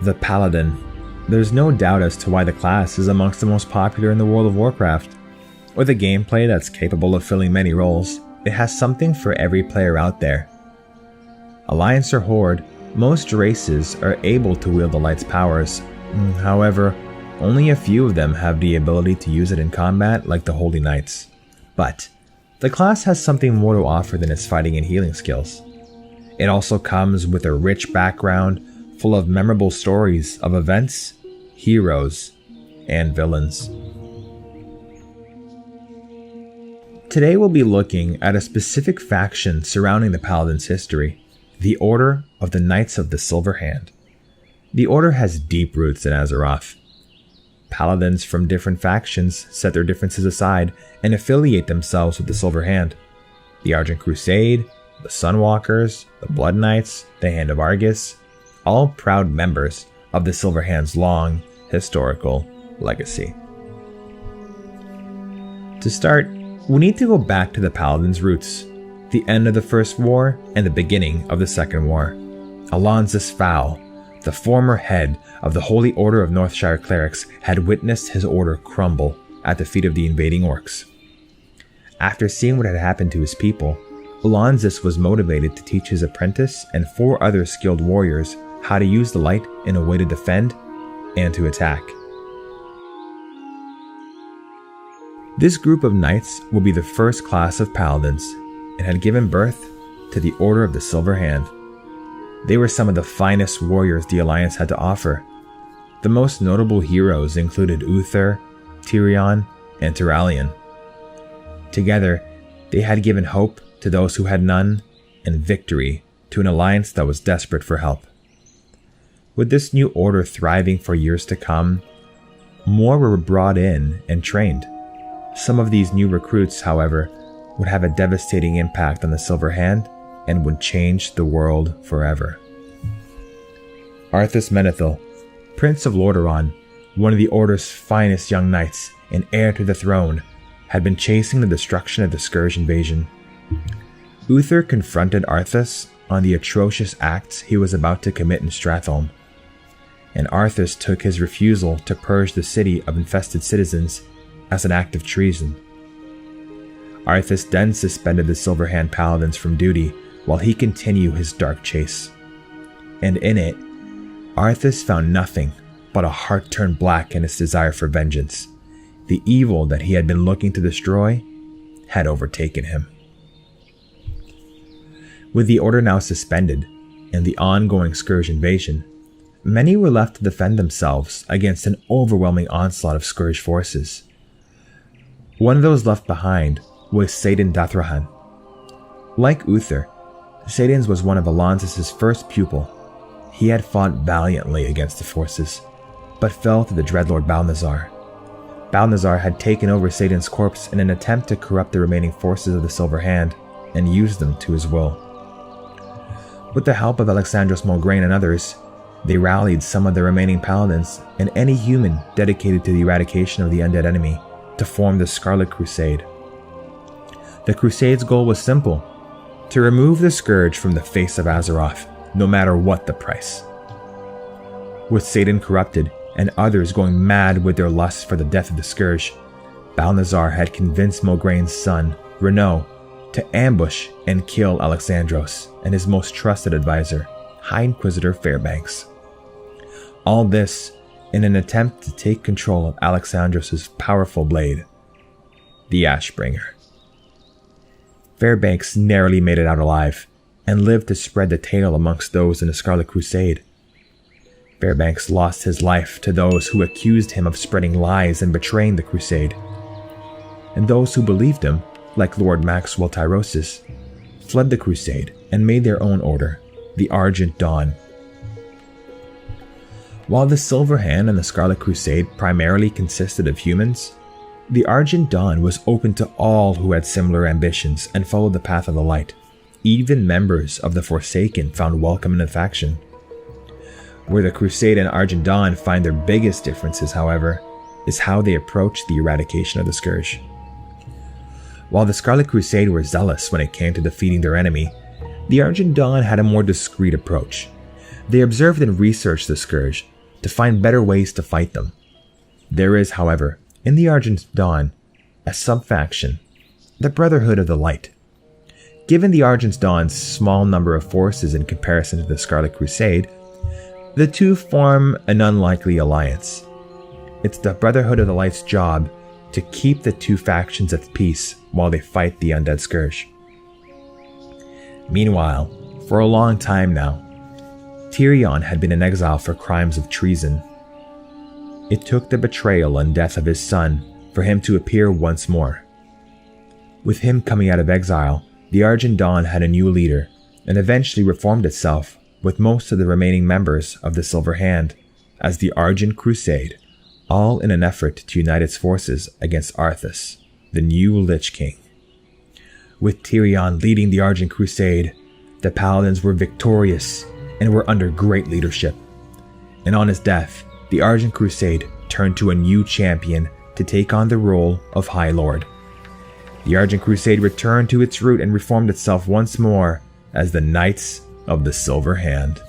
The Paladin. There's no doubt as to why the class is amongst the most popular in the World of Warcraft. With a gameplay that's capable of filling many roles, it has something for every player out there. Alliance or Horde, most races are able to wield the light's powers. However, only a few of them have the ability to use it in combat like the Holy Knights. But the class has something more to offer than its fighting and healing skills. It also comes with a rich background full of memorable stories of events, heroes, and villains. Today we'll be looking at a specific faction surrounding the Paladin's history, the Order of the Knights of the Silver Hand. The Order has deep roots in Azeroth. Paladins from different factions set their differences aside and affiliate themselves with the Silver Hand. The Argent Crusade, the Sunwalkers, the Blood Knights, the Hand of Argus, all proud members of the Silver Hand's long, historical legacy. To start, we need to go back to the Paladin's roots, the end of the First War and the beginning of the Second War. Alonzus Fowl, the former head of the Holy Order of Northshire Clerics, had witnessed his order crumble at the feet of the invading orcs. After seeing what had happened to his people, Alonzus was motivated to teach his apprentice and 4 other skilled warriors how to use the light in a way to defend and to attack. This group of knights will be the first class of paladins and had given birth to the Order of the Silver Hand. They were some of the finest warriors the Alliance had to offer. The most notable heroes included Uther, Tyrion, and Turalyon. Together, they had given hope to those who had none and victory to an alliance that was desperate for help. With this new order thriving for years to come, more were brought in and trained. Some of these new recruits, however, would have a devastating impact on the Silver Hand and would change the world forever. Arthas Menethil, Prince of Lordaeron, one of the Order's finest young knights and heir to the throne, had been chasing the destruction of the Scourge invasion. Uther confronted Arthas on the atrocious acts he was about to commit in Stratholme, and Arthas took his refusal to purge the city of infested citizens as an act of treason. Arthas then suspended the Silver Hand Paladins from duty while he continued his dark chase. And in it, Arthas found nothing but a heart turned black in his desire for vengeance. The evil that he had been looking to destroy had overtaken him. With the order now suspended and the ongoing Scourge invasion, many were left to defend themselves against an overwhelming onslaught of Scourge forces. One of those left behind was Saidan Dathrahan. Like Uther, Saidan was one of Alonzus' first pupil. He had fought valiantly against the forces, but fell to the Dreadlord Balnazzar. Balnazzar had taken over Saidan's corpse in an attempt to corrupt the remaining forces of the Silver Hand and use them to his will. With the help of Alexandros Mulgrain and others, they rallied some of the remaining paladins and any human dedicated to the eradication of the undead enemy to form the Scarlet Crusade. The Crusade's goal was simple: to remove the Scourge from the face of Azeroth, no matter what the price. With Saidan corrupted and others going mad with their lust for the death of the Scourge, Balnazzar had convinced Mulgrain's son, Renaud, to ambush and kill Alexandros and his most trusted advisor, High Inquisitor Fairbanks. All this in an attempt to take control of Alexandros' powerful blade, the Ashbringer. Fairbanks narrowly made it out alive, and lived to spread the tale amongst those in the Scarlet Crusade. Fairbanks lost his life to those who accused him of spreading lies and betraying the Crusade. And those who believed him, like Lord Maxwell Tyrosus, fled the Crusade and made their own order, the Argent Dawn. While the Silver Hand and the Scarlet Crusade primarily consisted of humans, the Argent Dawn was open to all who had similar ambitions and followed the path of the light. Even members of the Forsaken found welcome in the faction. Where the Crusade and Argent Dawn find their biggest differences, however, is how they approach the eradication of the Scourge. While the Scarlet Crusade were zealous when it came to defeating their enemy, the Argent Dawn had a more discreet approach. They observed and researched the Scourge to find better ways to fight them. There is, however, in the Argent Dawn, a sub-faction, the Brotherhood of the Light. Given the Argent Dawn's small number of forces in comparison to the Scarlet Crusade, the two form an unlikely alliance. It's the Brotherhood of the Light's job to keep the two factions at peace while they fight the Undead Scourge. Meanwhile, for a long time now, Tyrion had been in exile for crimes of treason. It took the betrayal and death of his son for him to appear once more. With him coming out of exile, the Argent Dawn had a new leader and eventually reformed itself with most of the remaining members of the Silver Hand as the Argent Crusade, all in an effort to unite its forces against Arthas, the new Lich King. With Tyrion leading the Argent Crusade, the Paladins were victorious and were under great leadership. And on his death, the Argent Crusade turned to a new champion to take on the role of High Lord. The Argent Crusade returned to its root and reformed itself once more as the Knights of the Silver Hand.